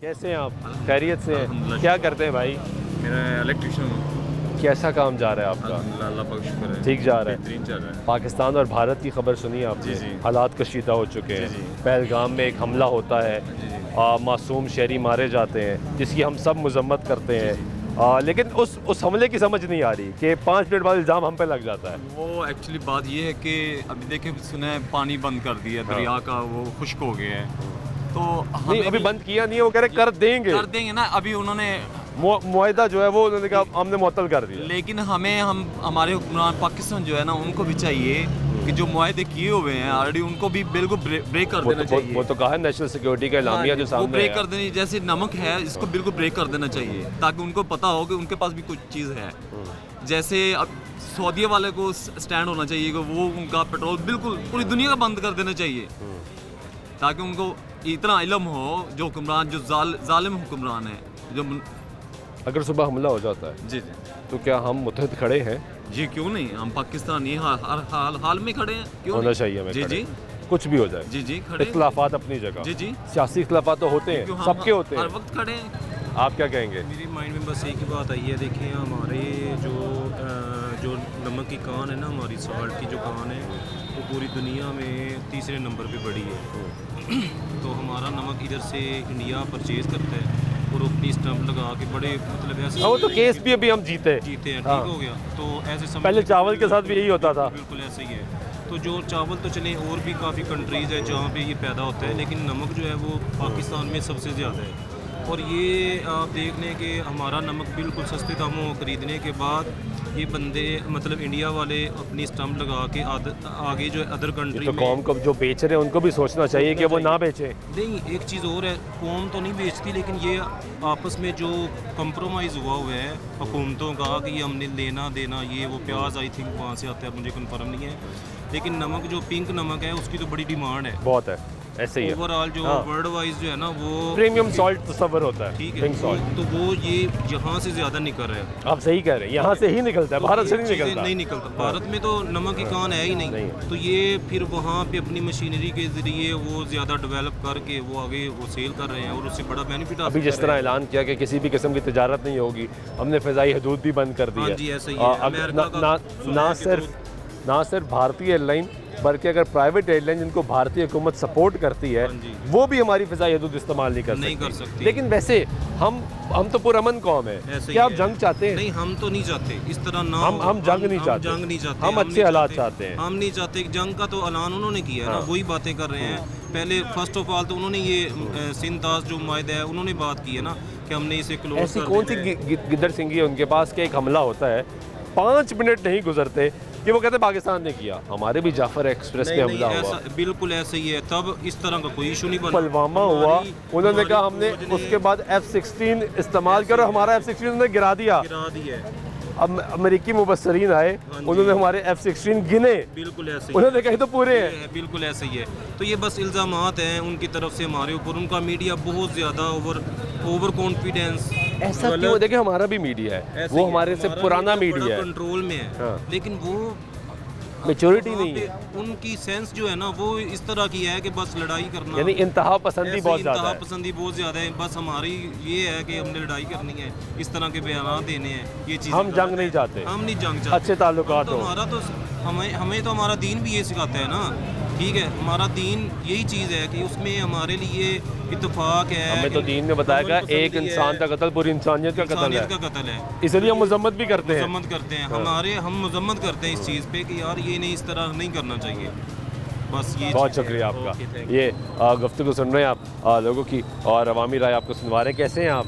कैसे हैं आप? खैरियत से हैं? क्या करते हैं भाई? मेरा इलेक्ट्रिशियन हूँ। कैसा काम जा रहा है आपका? अल्लाह पाक शुक्र है, ठीक जा रहा है? बेहतरीन चल रहा है। पाकिस्तान और भारत की खबर सुनी आपने? जी, जी। हालात कशीदा हो चुके हैं। जी, जी। पहलगाम में एक हमला होता है, जी, जी। मासूम शहरी मारे जाते हैं, जिसकी हम सब मजम्मत करते हैं। लेकिन उस हमले की समझ नहीं आ रही कि 5 मिनट बाद इल्ज़ाम हम पे लग जाता है। वो एक्चुअली बात ये है कि अभी देखें सुना है पानी बंद कर दिया दरिया का, वो खुश्क हो गया है। तो नहीं, हमें अभी भी बंद किया नहीं है, वो कह रहे कर देंगे। कर देंगे ना। अभी उन्होंने मुआहदा जो है वो उन्होंने कहा हमने मुअत्तल कर दिया। लेकिन हम हमारे हुक्मरान पाकिस्तान जो है ना, उनको भी चाहिए कि जो मुआहदे किए हुए हैं ऑलरेडी, उनको भी बिल्कुल ब्रेक कर देना चाहिए। वो तो कहा है नेशनल सिक्योरिटी का एलामिया जो वो सामने ब्रेक है। कर देनी, जैसे नमक है इसको बिल्कुल ब्रेक कर देना चाहिए, ताकि उनको पता हो कि उनके पास भी कुछ चीज़ है। जैसे अब सऊदी वाले को स्टैंड होना चाहिए कि वो उनका पेट्रोल बिल्कुल पूरी दुनिया का बंद कर देना चाहिए, ताकि उनको इतना इल्म हो जो हुक्मरान, जो जालिम हुक्मरान है जो। अगर सुबह हमला हो जाता है जी जी तो क्या हम मुत्तहद खड़े हैं? जी, क्यों नहीं, हम पाकिस्तानी हर हाल में खड़े हैं, क्यों होना नहीं? चाहिए हमें जी खड़े। जी कुछ भी हो जाए, जी जी खड़े हैं। इख्तिलाफात अपनी जगह, जी जी, सियासी इख्तिलाफात तो होते क्यों हैं, हम सबके होते हर हैं। वक्त खड़े हैं। आप क्या कहेंगे? मेरे माइंड में बस एक ही बात आई है। देखिए हमारे जो नमक की कान है ना, हमारी साल्ट की जो कान है, वो पूरी दुनिया में तीसरे नंबर पे बढ़ी है। तो हमारा नमक इधर से इंडिया परचेज़ करता है और अपनी स्टम्प लगा के बड़े मतलब ऐसे वो तो केस भी अभी हम जीते हैं, हाँ। ठीक हो गया। तो ऐसे समझ पहले चावल के साथ भी यही होता था। बिल्कुल ऐसे ही है। तो जो चावल तो चले, और भी काफ़ी कंट्रीज़ है जहाँ पे ये पैदा होता है, लेकिन नमक जो है वो पाकिस्तान में सबसे ज़्यादा है। और ये आप देख लें कि हमारा नमक बिल्कुल सस्ते दामों में ख़रीदने के बाद ये बंदे मतलब इंडिया वाले अपनी स्टम्प लगा के आगे जो अदर कंट्री तो में कौम को जो बेच रहे हैं उनको भी सोचना चाहिए कि वो ना बेचें। नहीं, एक चीज़ और है, कौम तो नहीं बेचती, लेकिन ये आपस में जो कंप्रोमाइज़ हुआ है हुकूमतों का कि ये हमने लेना देना, ये वो प्याज आई थिंक वहाँ से आता है, मुझे कंफर्म नहीं है, लेकिन नमक जो पिंक नमक है उसकी तो बड़ी डिमांड है। बहुत है, ऐसे ही है। ओवरऑल जो हाँ। वर्ल्ड वाइज जो है ना वो प्रीमियम सॉल्ट तस्वर होता है, ठीक है, पिंक सॉल्ट। तो वो ये यहाँ से ज़्यादा निकल रहा है। आप सही कह रहे हैं, यहाँ से ही निकलता है, भारत से नहीं चीज़ें निकलता। नहीं निकलता। भारत में तो नमक की कान है ही नहीं। तो ये फिर वहाँ पे अपनी मशीनरी के ज़रिए वो ज़्यादा डेवलप करके वो आगे वो सेल कर रहे हैं और उससे बड़ा बेनिफिट अभी जिस तरह ऐलान किया कि किसी भी किस्म की तजारत नहीं होगी, हमने फ़िज़ाई हदूद भी बंद कर दी है। हाँ जी, ऐसा ही है। अमेरिका का ना सिर्फ भारतीय एयरलाइन बल्कि अगर प्राइवेट एयरलाइन जिनको भारतीय हुकूमत सपोर्ट करती है, वो भी हमारी फ़िज़ाई हदूद इस्तेमाल नहीं कर सकती। लेकिन वैसे हम तो पुरअमन कौम है। क्या आप जंग चाहते हैं? नहीं, हम तो नहीं चाहते इस तरह ना। हम जंग नहीं चाहते, हम अच्छे हालात चाहते हैं। हम नहीं चाहते। जंग का तो ऐलान उन्होंने किया है ना, वही बातें कर रहे हैं। पहले फर्स्ट ऑफ ऑल तो उन्होंने ये सिंताज जो मुआहदा है उन्होंने बात की है ना कि हमने इसे क्लोज कर ऐसी कौन सी गिद्दड़ सिंगी है उनके पास कि एक हमला होता है, 5 मिनट नहीं गुजरते कि वो कहते पाकिस्तान ने किया। हमारे भी जाफर एक्सप्रेस पे हमला हुआ, बिल्कुल ऐसे ही है। तब इस तरह का कोई इशू नहीं बना। पुलवामा हुआ, उन्होंने कहा हमने उसके बाद F-16 इस्तेमाल करो, हमारा F-16 उन्होंने गिरा दिया। अब अमेरिकी मुबस्सरीन आए, उन्होंने हमारे F-16 गिने, बिल्कुल ऐसे उन्होंने कहे तो पूरे हैं। बिल्कुल ऐसे ही है। तो ये बस इल्ज़ामात हैं उनकी तरफ से हमारे ऊपर। उनका मीडिया बहुत ज़्यादा ओवर कॉन्फिडेंस। ऐसा क्यों? देखिए हमारा भी मीडिया है, वो हमारे से पुराना मीडिया है, कंट्रोल में है, लेकिन वो मेच्योरिटी नहीं है। उनकी सेंस जो है ना वो इस तरह की है कि बस लड़ाई करना, यानी इंतहा पसंदी बहुत ज़्यादा है। पसंदी बहुत ज़्यादा है। बस हमारी ये है कि हमने लड़ाई करनी है, इस तरह के बयान देने हैं, ये चीज़। हम जंग नहीं चाहते, हम नहीं जंग चाहते। अच्छे ताल्लुकात हो। हमारा तो हमें तो हमारा दीन भी ये सिखाता है ना, ठीक है। हमारा दीन यही चीज़ है कि उसमें हमारे लिए इत्तेफाक है। हमें तो दीन ने बताया कि एक इंसान का कत्ल पूरी इंसानियत का कत्ल है, इसलिए हम मजम्मत भी करते हैं। हम मजम्मत करते हैं इस चीज़ पे कि यार ये नहीं, इस तरह नहीं करना चाहिए। बस ये बहुत शुक्रिया आपका। ये गुफ्तगू सुन रहे हैं आप लोगों की और अवामी राय आपको सुनवा रहे हैं। कैसे हैं आप?